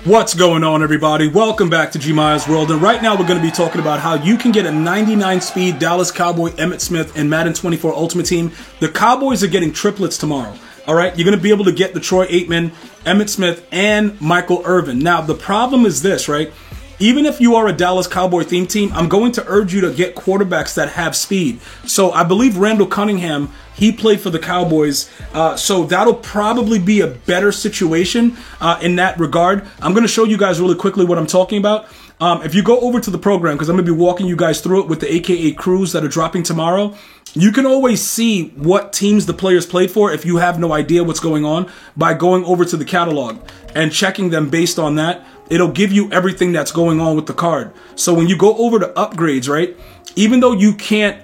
What's going on, everybody? Welcome back to G Miles World, and right now we're going to be talking about how you can get a 99 speed Dallas Cowboy Emmitt Smith in Madden 24 Ultimate Team. The Cowboys are getting triplets tomorrow. All right, you're going to be able to get the Troy Aikman, Emmitt Smith, and Michael Irvin. Now, the problem is this, right? Even if you are a Dallas Cowboy themed team, I'm going to urge you to get quarterbacks that have speed. So I believe Randall Cunningham, he played for the Cowboys. So that'll probably be a better situation in that regard. I'm going to show you guys really quickly what I'm talking about. If you go over to the program, because I'm going to be walking you guys through it with the AKA crews that are dropping tomorrow, you can always see what teams the players played for if you have no idea what's going on by going over to the catalog and checking them based on that. It'll give you everything that's going on with the card. So when you go over to upgrades, right, even though you can't,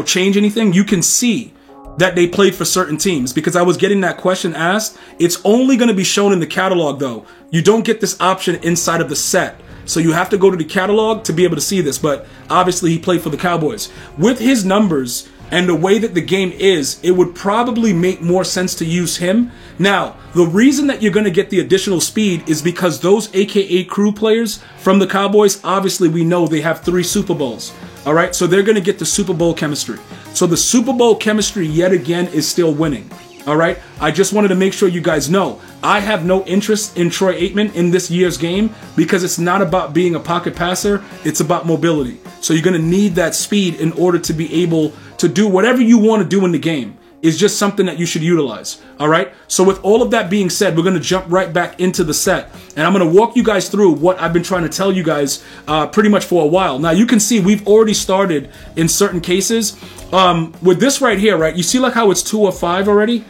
change anything, you can see that they played for certain teams, because I was getting that question asked. It's only going to be shown in the catalog, though. You don't get this option inside of the set. So you have to go to the catalog to be able to see this. But obviously he played for the Cowboys. With his numbers and the way that the game is, it would probably make more sense to use him. Now, the reason that you're going to get the additional speed is because those AKA crew players from the Cowboys, obviously we know they have 3 Super Bowls. All right, so they're going to get the Super Bowl chemistry. So the Super Bowl chemistry yet again is still winning. All right, I just wanted to make sure you guys know I have no interest in Troy Aikman in this year's game, because it's not about being a pocket passer, it's about mobility. So you're going to need that speed in order to be able to do whatever you want to do in the game. Is just something that you should utilize. All right, so with all of that being said, we're going to jump right back into the set, and I'm going to walk you guys through what I've been trying to tell you guys pretty much for a while. Now you can see we've already started in certain cases with this right here, right? You see like how it's 2 of 5 already.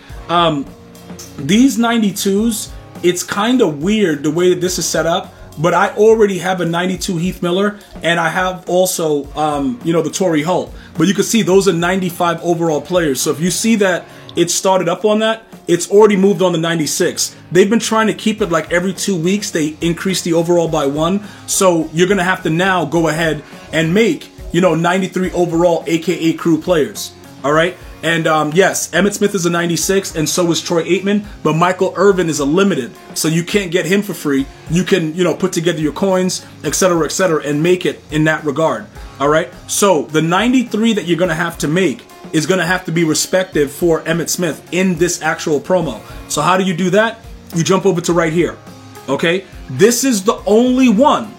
These 92s, it's kind of weird the way that this is set up, but I already have a 92 Heath Miller, and I have also, the Torrey Holt. But you can see those are 95 overall players. So if you see that it started up on that, it's already moved on to 96. They've been trying to keep it like every 2 weeks. They increase the overall by 1. So you're going to have to now go ahead and make, 93 overall AKA crew players. All right. And yes, Emmitt Smith is a 96, and so is Troy Aikman, but Michael Irvin is a limited, so you can't get him for free. You can, put together your coins, etc., and make it in that regard. All right. So the 93 that you're going to have to make is going to have to be respective for Emmitt Smith in this actual promo. So how do you do that? You jump over to right here. Okay. This is the only one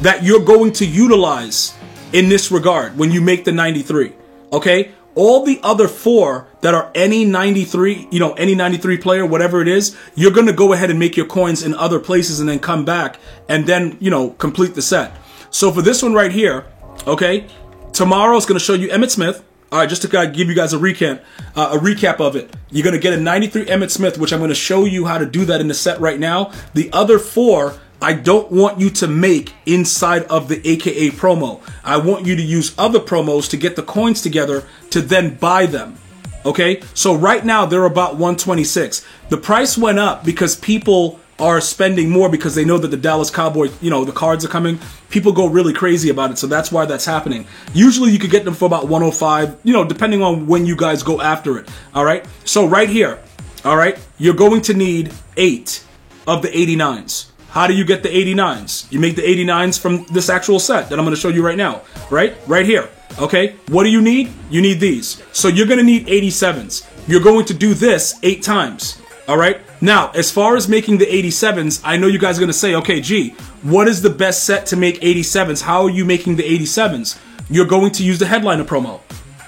that you're going to utilize in this regard when you make the 93. Okay. All the other 4 that are any 93, any 93 player, whatever it is, you're going to go ahead and make your coins in other places and then come back and then, complete the set. So for this one right here, okay, tomorrow is going to show you Emmitt Smith. All right, just to give you guys a recap of it. You're going to get a 93 Emmitt Smith, which I'm going to show you how to do that in the set right now. The other 4, I don't want you to make inside of the AKA promo. I want you to use other promos to get the coins together to then buy them. Okay? So right now they're about 126. The price went up because people are spending more because they know that the Dallas Cowboys, the cards are coming. People go really crazy about it, so that's why that's happening. Usually you could get them for about 105, depending on when you guys go after it. All right? So right here, all right, you're going to need 8 of the 89s. How do you get the 89s? You make the 89s from this actual set that I'm going to show you right now, right? Right here, okay? What do you need? You need these. So you're going to need 87s. You're going to do this 8 times, all right? Now, as far as making the 87s, I know you guys are going to say, okay, gee, what is the best set to make 87s? How are you making the 87s? You're going to use the headliner promo,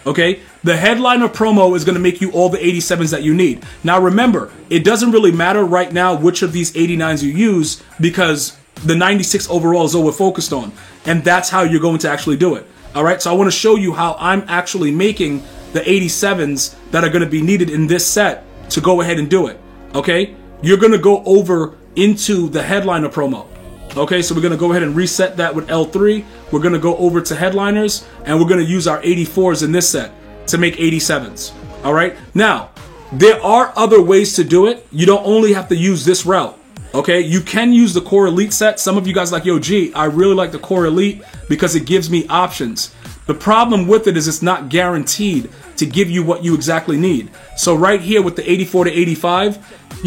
okay? The headliner promo is going to make you all the 87s that you need. Now remember, it doesn't really matter right now which of these 89s you use, because the 96 overall is all we're focused on. And that's how you're going to actually do it. All right, so I want to show you how I'm actually making the 87s that are going to be needed in this set to go ahead and do it. Okay, you're going to go over into the headliner promo. Okay, so we're going to go ahead and reset that with L3. We're going to go over to headliners, and we're going to use our 84s in this set to make 87s. All right. Now, there are other ways to do it. You don't only have to use this route. Okay. You can use the Core Elite set. Some of you guys like, yo, G, I really like the Core Elite because it gives me options. The problem with it is it's not guaranteed to give you what you exactly need. So right here with the 84 to 85,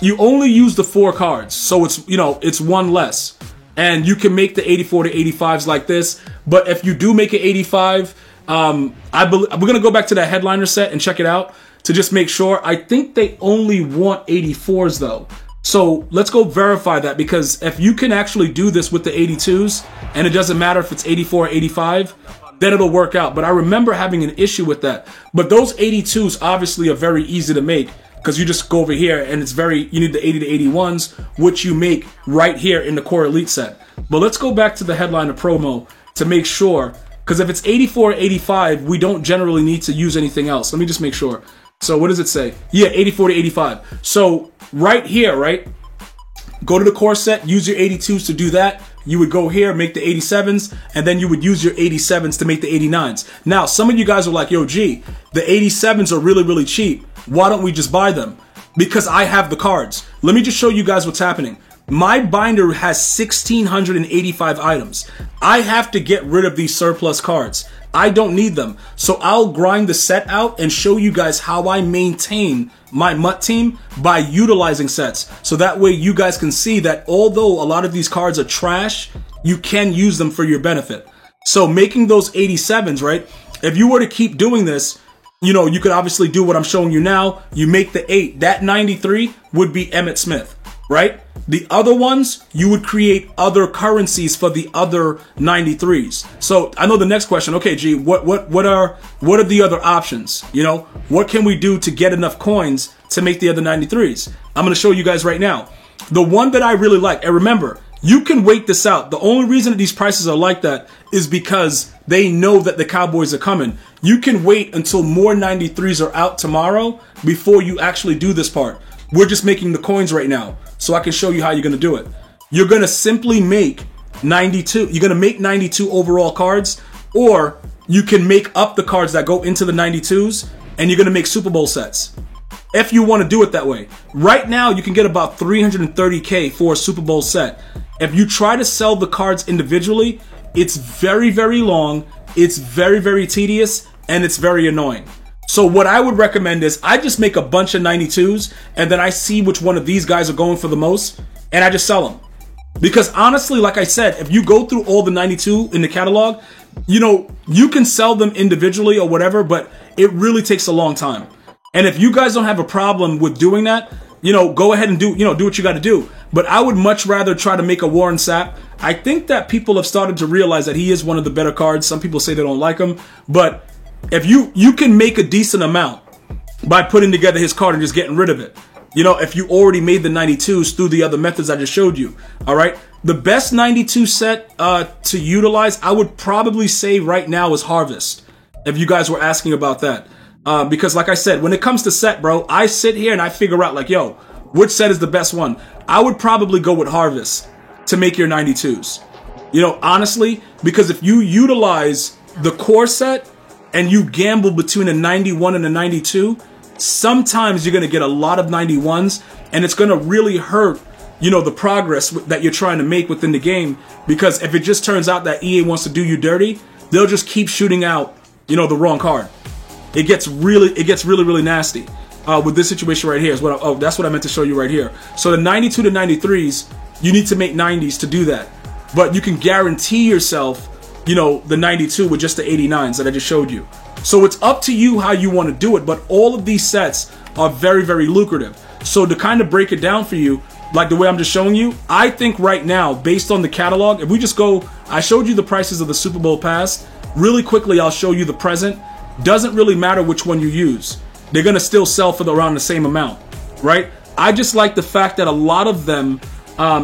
you only use the 4 cards, so it's, you know, it's 1 less. And you can make the 84 to 85s like this, but if you do make an 85, we're gonna go back to that headliner set and check it out to just make sure. I think they only want 84s though. So let's go verify that, because if you can actually do this with the 82s, and it doesn't matter if it's 84 or 85, then it'll work out. But I remember having an issue with that. But those 82s obviously are very easy to make, because you just go over here and it's you need the 80 to 81s, which you make right here in the Core Elite set. But let's go back to the headliner promo to make sure, because if it's 84 or 85, we don't generally need to use anything else. Let me just make sure. So what does it say? Yeah, 84 to 85. So right here, right? Go to the core set, use your 82s to do that. You would go here, make the 87s, and then you would use your 87s to make the 89s. Now, some of you guys are like, yo, G, the 87s are really, really cheap. Why don't we just buy them? Because I have the cards. Let me just show you guys what's happening. My binder has 1,685 items. I have to get rid of these surplus cards. I don't need them. So I'll grind the set out and show you guys how I maintain my MUT team by utilizing sets. So that way you guys can see that although a lot of these cards are trash, you can use them for your benefit. So making those 87s, right? If you were to keep doing this, you know, you could obviously do what I'm showing you now. You make the 8. That 93 would be Emmitt Smith, right? The other ones, you would create other currencies for the other 93s. So I know the next question, okay, G, what are the other options? You know, what can we do to get enough coins to make the other 93s? I'm going to show you guys right now. The one that I really like, and remember, you can wait this out. The only reason that these prices are like that is because they know that the Cowboys are coming. You can wait until more 93s are out tomorrow before you actually do this part. We're just making the coins right now, so I can show you how you're going to do it. You're going to simply make 92. You're going to make 92 overall cards, or you can make up the cards that go into the 92s, and you're going to make Super Bowl sets. If you want to do it that way. Right now, you can get about 330K for a Super Bowl set. If you try to sell the cards individually, it's very, very long, it's very, very tedious, and it's very annoying. So what I would recommend is I just make a bunch of 92s, and then I see which one of these guys are going for the most, and I just sell them. Because honestly, like I said, if you go through all the 92 in the catalog, you know, you can sell them individually or whatever, but it really takes a long time. And if you guys don't have a problem with doing that, you know, go ahead and do what you got to do. But I would much rather try to make a Warren Sapp. I think that people have started to realize that he is one of the better cards. Some people say they don't like him, but if you can make a decent amount by putting together his card and just getting rid of it. You know, if you already made the 92s through the other methods I just showed you. All right. The best 92 set to utilize, I would probably say right now is Harvest. If you guys were asking about that. Because like I said, when it comes to set, bro, I sit here and I figure out like, yo, which set is the best one? I would probably go with Harvest to make your 92s. You know, honestly, because if you utilize the core set and you gamble between a 91 and a 92, sometimes you're going to get a lot of 91s, and it's going to really hurt, you know, the progress that you're trying to make within the game. Because if it just turns out that EA wants to do you dirty, they'll just keep shooting out, you know, the wrong card. It gets really, really nasty. With this situation right here is what that's what I meant to show you right here. So the 92 to 93s, you need to make 90s to do that. But you can guarantee yourself, you know, the 92 with just the 89s that I just showed you. So it's up to you how you want to do it, but all of these sets are very, very lucrative. So to kind of break it down for you, like the way I'm just showing you, I think right now, based on the catalog, if we just go, I showed you the prices of the Super Bowl past. Really quickly, I'll show you the present. Doesn't really matter which one you use. They're going to still sell for around the same amount, right? I just like the fact that a lot of them,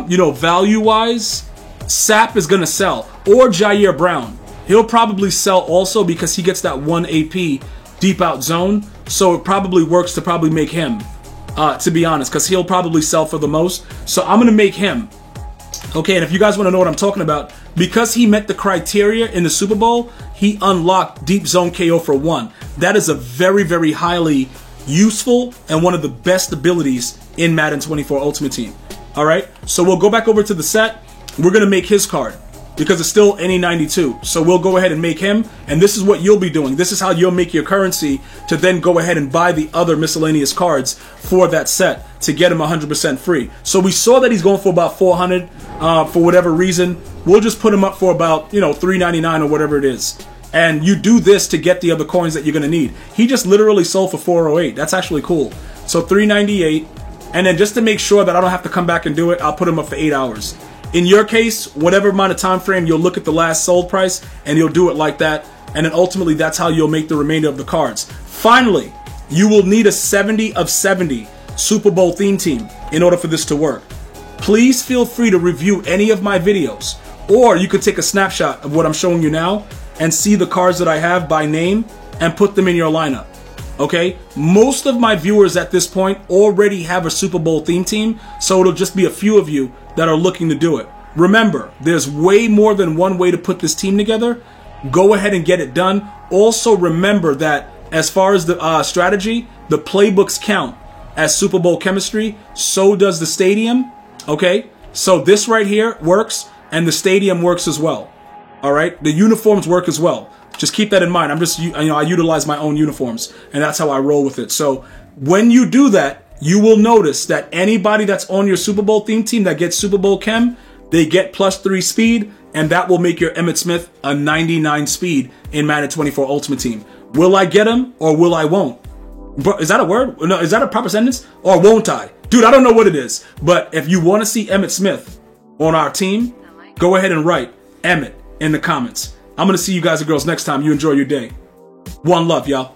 you know, value-wise, Sapp is going to sell. Or Jair Brown. He'll probably sell also because he gets that 1 AP deep out zone. So it probably works to probably make him, to be honest, because he'll probably sell for the most. So I'm going to make him. Okay, and if you guys want to know what I'm talking about, because he met the criteria in the Super Bowl, he unlocked Deep Zone KO for 1. That is a very, very highly useful and one of the best abilities in Madden 24 Ultimate Team. All right, so we'll go back over to the set. We're going to make his card. because it's still any 92. So we'll go ahead and make him, and this is what you'll be doing. This is how you'll make your currency to then go ahead and buy the other miscellaneous cards for that set to get him 100% free. So we saw that he's going for about 400 for whatever reason. We'll just put him up for about, you know, 399 or whatever it is. And you do this to get the other coins that you're going to need. He just literally sold for 408. That's actually cool. So 398. And then just to make sure that I don't have to come back and do it, I'll put him up for 8 hours. In your case, whatever amount of time frame, you'll look at the last sold price and you'll do it like that. And then ultimately, that's how you'll make the remainder of the cards. Finally, you will need a 70 of 70 Super Bowl theme team in order for this to work. Please feel free to review any of my videos, or you could take a snapshot of what I'm showing you now and see the cards that I have by name and put them in your lineup. Okay? Most of my viewers at this point already have a Super Bowl theme team, so it'll just be a few of you that are looking to do it. Remember, there's way more than one way to put this team together. Go ahead and get it done. Also remember that as far as the strategy, the playbooks count as Super Bowl chemistry. So does the stadium. Okay? So this right here works, and the stadium works as well. All right? The uniforms work as well. Just keep that in mind. I'm just, you know, I utilize my own uniforms, and that's how I roll with it. So when you do that, you will notice that anybody that's on your Super Bowl theme team that gets Super Bowl chem, they get +3 speed, and that will make your Emmitt Smith a 99 speed in Madden 24 Ultimate Team. Will I get him or will I won't? Is that a word? No, is that a proper sentence? Or won't I? Dude, I don't know what it is. But if you want to see Emmitt Smith on our team, go ahead and write Emmitt in the comments. I'm going to see you guys and girls next time. You enjoy your day. One love, y'all.